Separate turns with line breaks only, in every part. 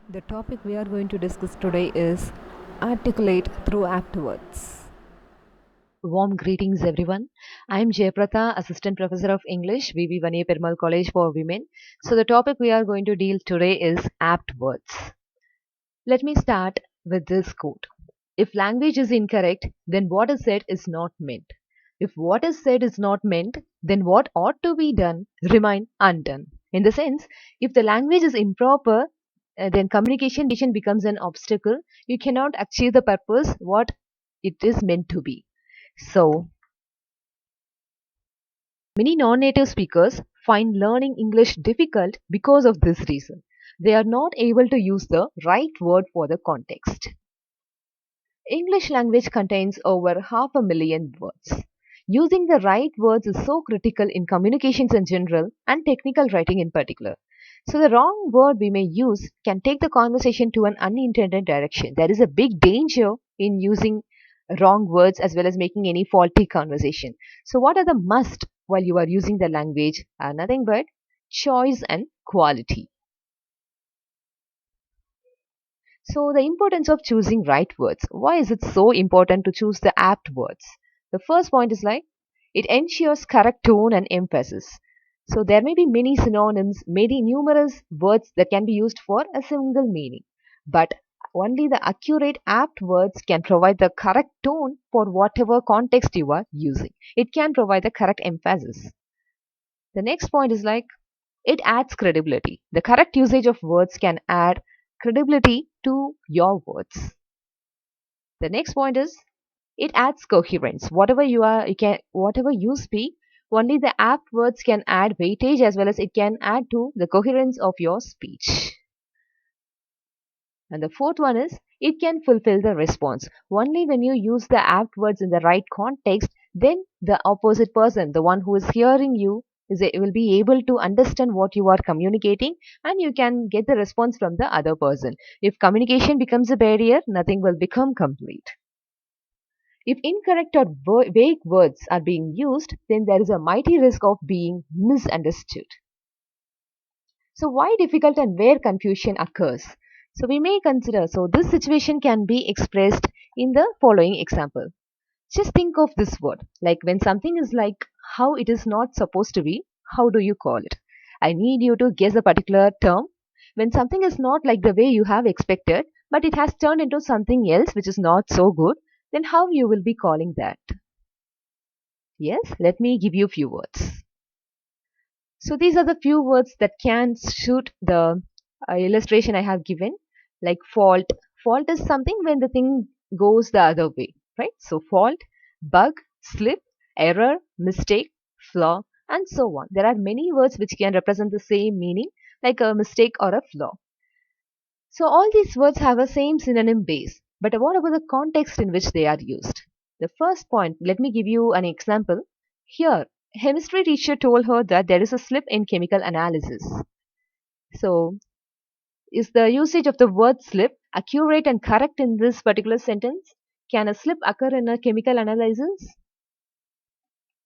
The topic we are going to discuss today is articulate through apt words.
Warm greetings, everyone. I am Jayapratha, Assistant Professor of English, VV Vaniya Perumal College for Women. So, the topic we are going to deal today is apt words. Let me start with this quote. If language is incorrect, then what is said is not meant. If what is said is not meant, then what ought to be done remain undone. In the sense, if the language is improper, then communication becomes an obstacle. You cannot achieve the purpose what it is meant to be. So, many non native speakers find learning English difficult because of this reason. They are not able to use the right word for the context. English language contains over half a million words. Using the right words is so critical in communications in general and technical writing in particular. So, the wrong word we may use can take the conversation to an unintended direction. There is a big danger in using wrong words as well as making any faulty conversation. So, what are the must while you are using the language? Are nothing but choice and quality. So, the importance of choosing right words. Why is it so important to choose the apt words? The first point is like it ensures correct tone and emphasis. So, there may be many synonyms, many numerous words that can be used for a single meaning. But only the accurate apt words can provide the correct tone for whatever context you are using. It can provide the correct emphasis. The next point is like it adds credibility. The correct usage of words can add credibility to your words. The next point is it adds coherence. Whatever you speak, only the apt words can add weightage as well as it can add to the coherence of your speech. And the fourth one is it can fulfill the response. Only when you use the apt words in the right context, then the opposite person, the one who is hearing you, will be able to understand what you are communicating and you can get the response from the other person. If communication becomes a barrier, nothing will become complete. If incorrect or vague words are being used, then there is a mighty risk of being misunderstood. So, why difficult and where confusion occurs? So, we may consider this situation can be expressed in the following example. Just think of this word like when something is like how it is not supposed to be, how do you call it? I need you to guess a particular term. When something is not like the way you have expected, but it has turned into something else which is not so good, then how you will be calling that? Yes, let me give you a few words. So these are the few words that can suit the illustration I have given. Like fault. Fault is something when the thing goes the other way, right? So fault, bug, slip, error, mistake, flaw, and so on. There are many words which can represent the same meaning, like a mistake or a flaw. So all these words have a same synonym base. But what about the context in which they are used? The first point, let me give you an example. Here, chemistry teacher told her that there is a slip in chemical analysis. So, is the usage of the word slip accurate and correct in this particular sentence? Can a slip occur in a chemical analysis?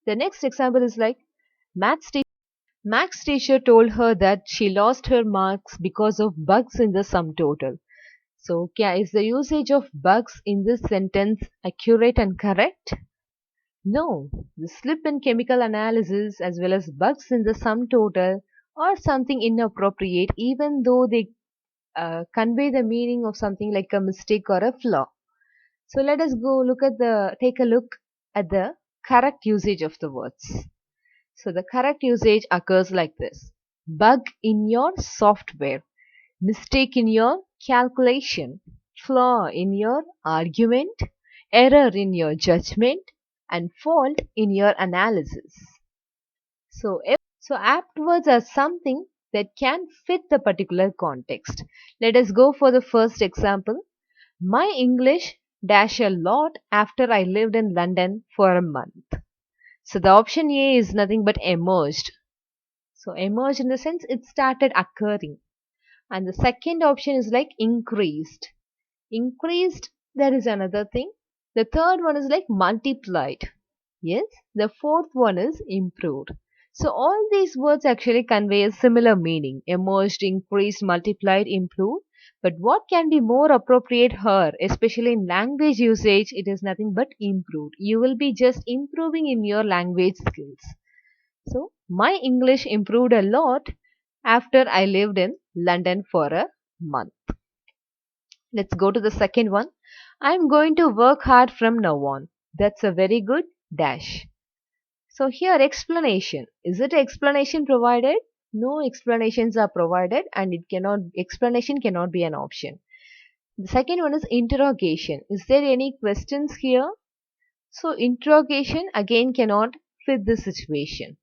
The next example is like maths, maths teacher told her that she lost her marks because of bugs in the sum total. So, is the usage of bugs in this sentence accurate and correct? No, the slip in chemical analysis as well as bugs in the sum total are something inappropriate even though they convey the meaning of something like a mistake or a flaw. So let us take a look at the correct usage of the words. So the correct usage occurs like this. Bug in your software, mistake in your calculation, flaw in your argument, error in your judgment, and fault in your analysis. So apt words are something that can fit the particular context. Let us go for the first example. My English dash a lot after I lived in London for a month. So the option A is nothing but emerged. So emerged in the sense it started occurring. And the second option is like increased. Increased, there is another thing. The third one is like multiplied. Yes, the fourth one is improved. So all these words actually convey a similar meaning. Emerged, increased, multiplied, improved. But what can be more appropriate here, especially in language usage, it is nothing but improved. You will be just improving in your language skills. So, my English improved a lot after I lived in London for a month. Let's go to the second one. I'm going to work hard from now on. That's a very good dash. So here explanation. Is it explanation provided? No explanations are provided and explanation cannot be an option. The second one is interrogation. Is there any questions here? So interrogation again cannot fit the situation.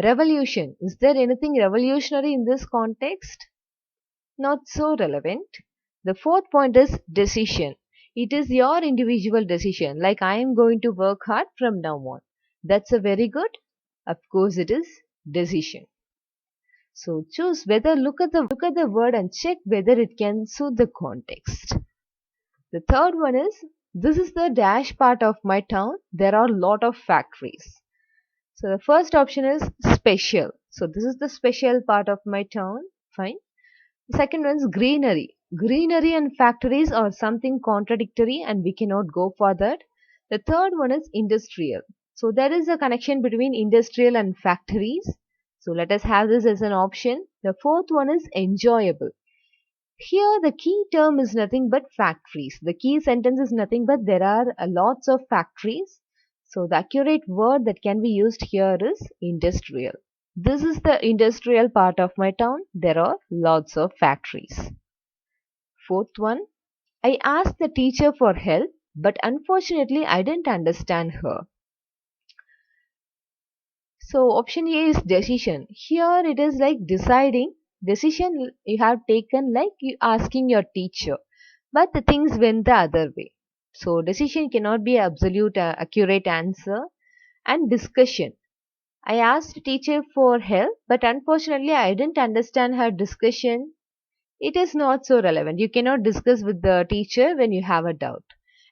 Revolution. Is there anything revolutionary in this context? Not so relevant. The fourth point is decision. It is your individual decision, like I am going to work hard from now on. That's a very good. Of course, it is decision. So choose whether look at the word and check whether it can suit the context. The third one is this is the dash part of my town. There are a lot of factories. So the first option is special. So this is the special part of my town. Fine. Second one is greenery. Greenery and factories are something contradictory and we cannot go for that. The third one is industrial. So there is a connection between industrial and factories. So let us have this as an option. The fourth one is enjoyable. Here the key term is nothing but factories. The key sentence is nothing but there are lots of factories. So the accurate word that can be used here is industrial. This is the industrial part of my town. There are lots of factories. Fourth one, I asked the teacher for help, but unfortunately I didn't understand her. So option A is decision. Here it is like deciding. Decision you have taken like you asking your teacher, but the things went the other way. So decision cannot be absolute accurate answer. And discussion. I asked teacher for help, but unfortunately I didn't understand her discussion. It is not so relevant. You cannot discuss with the teacher when you have a doubt.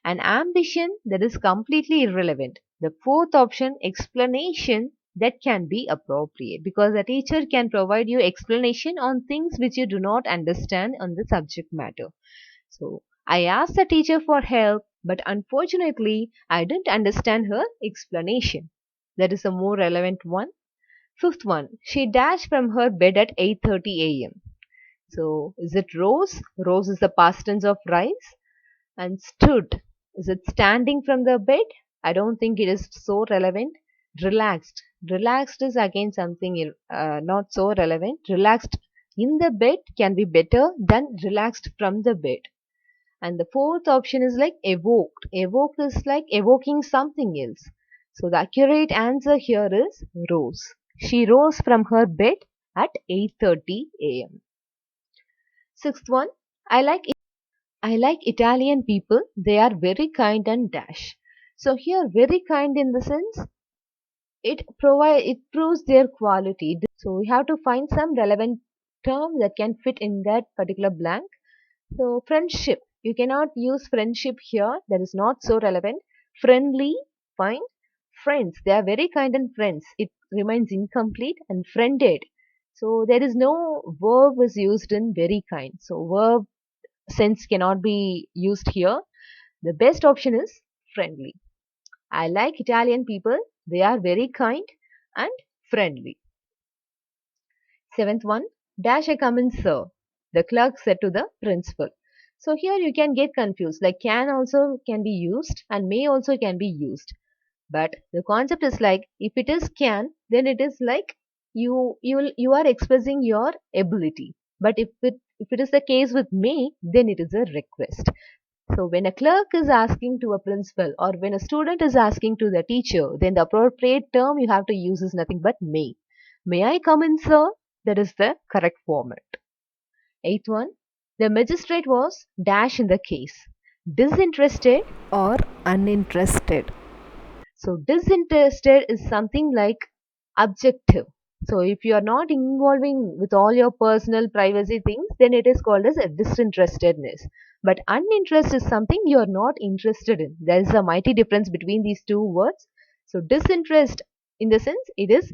And ambition, that is completely irrelevant. The fourth option, explanation, that can be appropriate because a teacher can provide you explanation on things which you do not understand on the subject matter. So, I asked the teacher for help, but unfortunately, I didn't understand her explanation. That is a more relevant one. Fifth one, she dashed from her bed at 8:30 a.m. So, is it rose? Rose is the past tense of rise. And stood. Is it standing from the bed? I don't think it is so relevant. Relaxed. Relaxed is again something not so relevant. Relaxed in the bed can be better than relaxed from the bed. And the fourth option is like evoked. Evoked is like evoking something else. So the accurate answer here is rose. She rose from her bed at 8:30 a.m. Sixth one, I like I like Italian people. They are very kind and dash. So here very kind in the sense it proves their quality. So we have to find some relevant term that can fit in that particular blank. So friendship. You cannot use friendship here. That is not so relevant. Friendly, fine. Friends. They are very kind and friends. It remains incomplete and friended. So there is no verb is used in very kind. So verb sense cannot be used here. The best option is friendly. I like Italian people. They are very kind and friendly. Seventh one, dash I come in, sir. The clerk said to the principal. So here you can get confused. Like can also can be used and may also can be used. But the concept is like if it is can, then it is like you are expressing your ability. But if it is the case with may, then it is a request. So when a clerk is asking to a principal or when a student is asking to the teacher, then the appropriate term you have to use is nothing but may. May I come in, sir? That is the correct format. Eighth one. The magistrate was dash in the case. Disinterested.
or uninterested.
So disinterested is something like objective. So if you are not involving with all your personal privacy things, then it is called as a disinterestedness. But uninterest is something you are not interested in. There is a mighty difference between these two words. So disinterest in the sense it is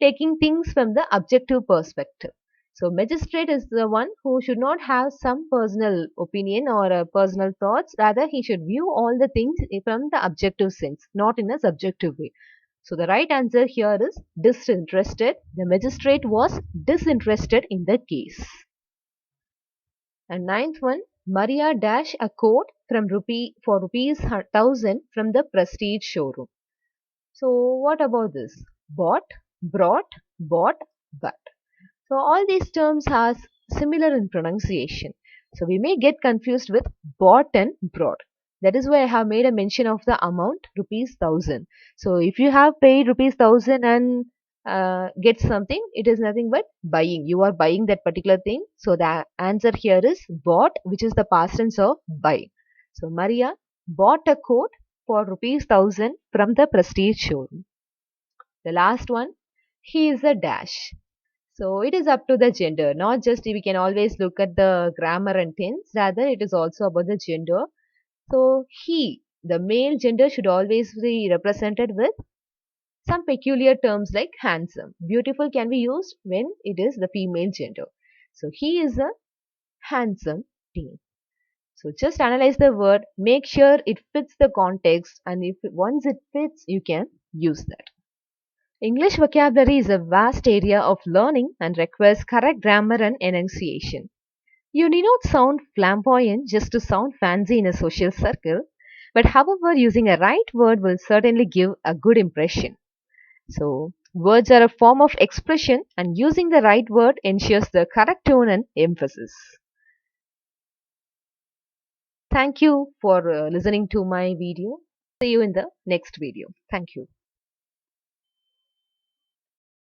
taking things from the objective perspective. So magistrate is the one who should not have some personal opinion or personal thoughts. Rather, he should view all the things from the objective sense, not in a subjective way. So the right answer here is disinterested. The magistrate was disinterested in the case. And ninth one, Maria dash a coat from rupees 1000 from the prestige showroom. So what about this? Bought, brought, bought, but. So all these terms are similar in pronunciation. So we may get confused with bought and brought. That is why I have made a mention of the amount rupees 1000. So if you have paid rupees 1000 and get something, it is nothing but buying. You are buying that particular thing. So the answer here is bought, which is the past tense of buy. So Maria bought a coat for rupees 1000 from the prestige showroom. The last one, he is a dash. So it is up to the gender, not just we can always look at the grammar and tense, rather it is also about the gender. So he, the male gender, should always be represented with some peculiar terms like handsome. Beautiful can be used when it is the female gender. So he is a handsome teen. So just analyze the word, make sure it fits the context, and if once it fits, you can use that. English vocabulary is a vast area of learning and requires correct grammar and enunciation. You need not sound flamboyant just to sound fancy in a social circle, but however, using a right word will certainly give a good impression. So, words are a form of expression, and using the right word ensures the correct tone and emphasis. Thank you for listening to my video. See you in the next video. Thank you.